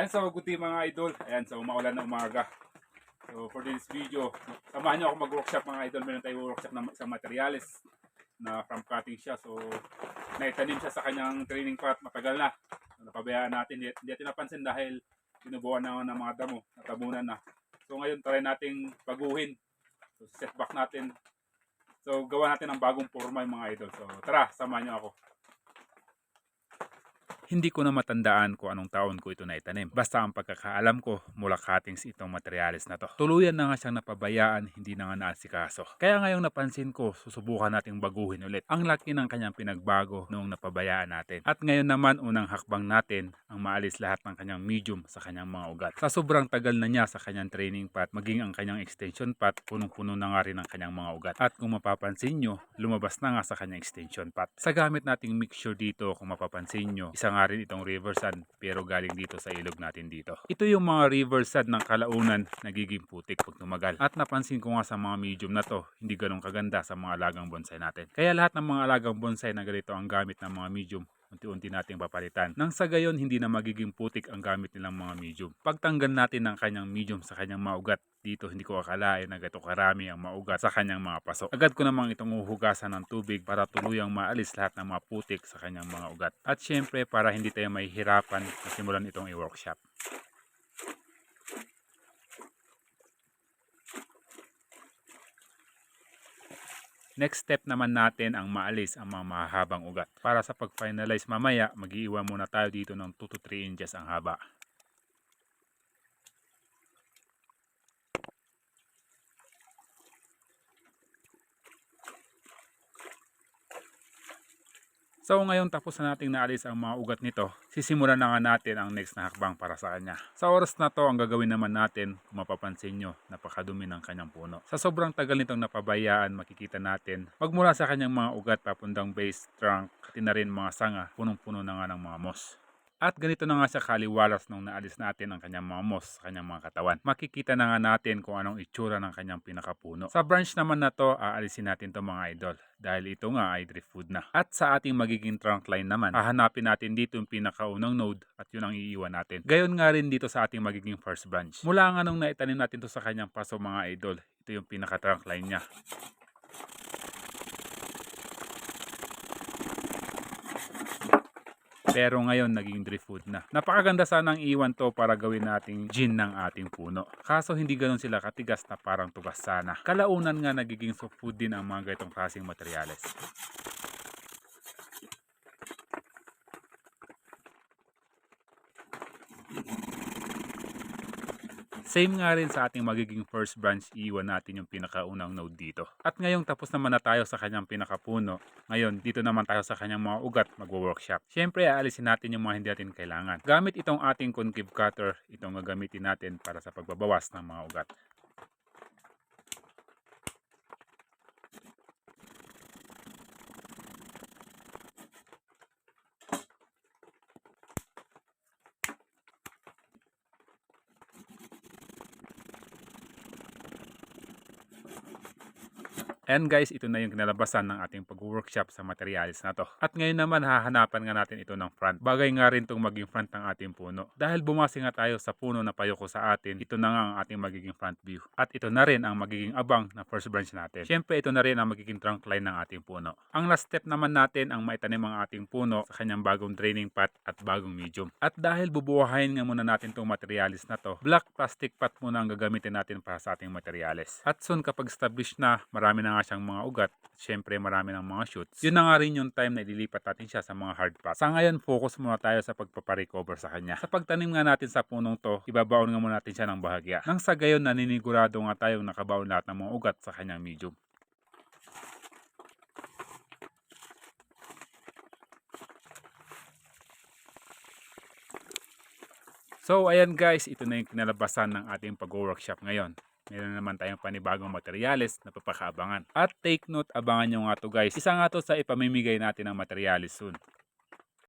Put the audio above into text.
Ayan, so good day mga idol. Ayan, so maulan na umaga. So for this video, samahan nyo ako mag-workshop mga idol. Meron tayong workshop ng isang materials na from cutting siya. So naitanim siya sa kanyang training pot matagal na. So, napabayaan natin, hindi natin napansin dahil binubuhan na ng mga damo, natabunan na. So ngayon try nating baguhin. So set back natin. So gawa natin ang bagong forma yung mga idol. So tara, samahan nyo ako. Hindi ko na matandaan kung anong taon ko ito naitanim. Basta ang pagkakaalam ko, mula cuttings itong materials na to. Tuluyan na nga siyang napabayaan, hindi na nga naasikaso. Kaya ngayong napansin ko, susubukan nating baguhin ulit. Ang laki ng kanyang pinagbago noong napabayaan natin. At ngayon naman, unang hakbang natin, ang maalis lahat ng kanyang medium sa kanyang mga ugat. Sa sobrang tagal na niya sa kanyang training pot, maging ang kanyang extension pot, punong-puno na nga rin ang kanyang mga ugat. At kung mapapansin nyo, lumabas na nga sa kanyang extension pot. Sa gamit nating mixture dito, kung mapapansin nyo, isang rin itong river sand pero galing dito sa ilog natin dito. Ito yung mga river sand ng kalaunan nagiging putik pag tumagal. At napansin ko nga sa mga medium na to, hindi ganun kaganda sa mga alagang bonsai natin. Kaya lahat ng mga alagang bonsai na ganito ang gamit ng mga medium, unti-unti nating papalitan. Nang sa gayon, hindi na magiging putik ang gamit nilang mga medium. Pagtanggal natin ng kanyang medium sa kanyang mga ugat, dito hindi ko akalain na gato karami ang maugat sa kanyang mga paso. Agad ko namang itong uhugasan ng tubig para tuluyang maalis lahat ng mga putik sa kanyang mga ugat. At syempre para hindi tayo mahihirapan na simulan itong i-workshop. Next step naman natin ang maalis ang mga mahabang ugat. Para sa pag-finalize mamaya, mag-iiwan muna tayo dito ng 2 to 3 inches ang haba. So ngayon tapos na nating naalis ang mga ugat nito, sisimulan na nga natin ang next na hakbang para sa kanya. Sa oras na to, ang gagawin naman natin, kung mapapansin nyo, napakadumi ng kanyang puno. Sa sobrang tagal nitong napabayaan, makikita natin, magmula sa kanyang mga ugat papundang base, trunk, pati na rin mga sanga, punong-puno na nga ng mga moss. At ganito na nga siya kaliwalas nung naalis natin ang kanyang mga moss sa kanyang mga katawan. Makikita na nga natin kung anong itsura ng kanyang pinakapuno. Sa branch naman na to, aalisin natin to mga idol. Dahil ito nga ay driftwood na. At sa ating magiging trunk line naman, hahanapin natin dito yung pinakaunang node at yun ang iiwan natin. Gayon nga rin dito sa ating magiging first branch. Mula nga nung naitanim natin to sa kanyang paso mga idol, ito yung pinaka trunk line niya. Pero ngayon naging driftwood na. Napakaganda sanang iwan to para gawin nating gin ng ating puno. Kaso hindi ganoon sila katigas na parang tugas sana. Kalaunan nga nagiging softwood din ang mga ganitong klaseng materyales. Same nga rin sa ating magiging first branch, iiwan natin yung pinakaunang node dito. At ngayong tapos naman na tayo sa kanyang pinakapuno, ngayon dito naman tayo sa kanyang mga ugat magwo-workshop. Siyempre aalisin natin yung mga hindi natin kailangan. Gamit itong ating concave cutter, itong gagamitin natin para sa pagbabawas ng mga ugat. And guys, ito na yung kinalabasan ng ating pag-workshop sa materials na to. At ngayon naman hahanapan nga natin ito ng front. Bagay nga rin itong maging front ng ating puno. Dahil bumasi nga tayo sa puno na payoko sa atin, ito na nga ang ating magiging front view. At ito na rin ang magiging abang na first branch natin. Siyempre ito na rin ang magiging trunk line ng ating puno. Ang last step naman natin ang maitanim ang ating puno sa kanyang bagong draining pot at bagong medium. At dahil bubuhayin nga muna natin itong materials na to, black plastic pot muna ang gagamitin natin para sa ating materials. At soon kapag established na, marami na siyang mga ugat, syempre marami ng mga shoots. Yun na nga rin yung time na ililipat natin siya sa mga hard pot. Sa ngayon, focus muna tayo sa pagpaparecover sa kanya. Sa pagtanim nga natin sa punong to, ibabaon nga muna natin siya ng bahagya. Nang sa gayon, naninigurado nga tayong nakabaon lahat ng mga ugat sa kanyang medium. So ayan guys, ito na yung kinalabasan ng ating pag-workshop ngayon. Meron naman tayong panibagong materyales na papakaabangan. At take note, abangan nyo nga to guys. Isa nga to sa ipamimigay natin ng materyales soon.